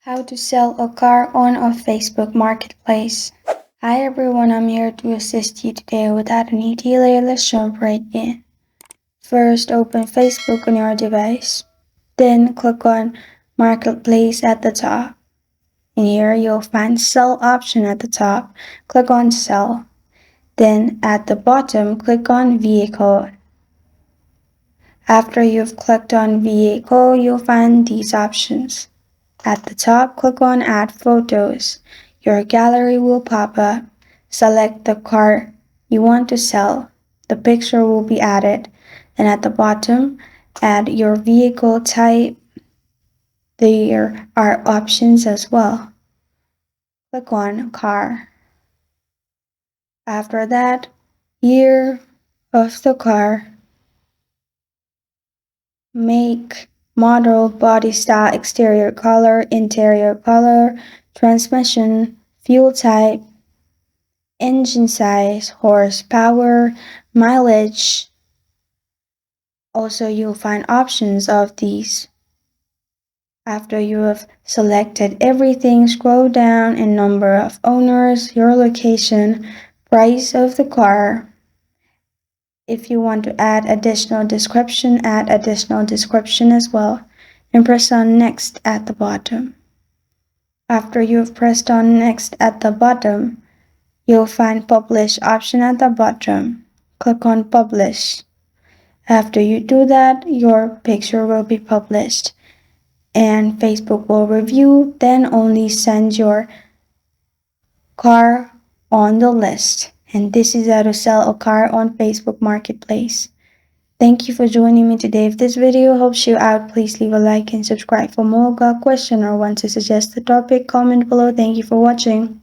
How to sell a car on a Facebook Marketplace. Hi everyone, I'm here to assist you today. Without any delay, let's jump right in. First, open Facebook on your device. Then click on Marketplace at the top. In here, you'll find Sell option at the top. Click on Sell. Then at the bottom, click on Vehicle. After you've clicked on Vehicle, you'll find these options. At the top, click on Add Photos. Your gallery will pop up. Select the car you want to sell. The picture will be added. And at the bottom, add your vehicle type. There are options as well. Click on Car. After that, year of the car, make, model, body style, exterior color, interior color, transmission, fuel type, engine size, horsepower, mileage. Also, you'll find options of these. After you have selected everything, scroll down and number of owners, your location, price of the car. If you want to add additional description, add additional description as well, and press on Next at the bottom. After you have pressed on Next at the bottom, you'll find Publish option at the bottom. Click on Publish. After you do that, your picture will be published, and Facebook will review, then only send your car on the list. And this is how to sell a car on Facebook Marketplace. Thank you for joining me today. If this video helps you out, please leave a like and subscribe for more. Got a question or want to suggest a topic? Comment below. Thank you for watching.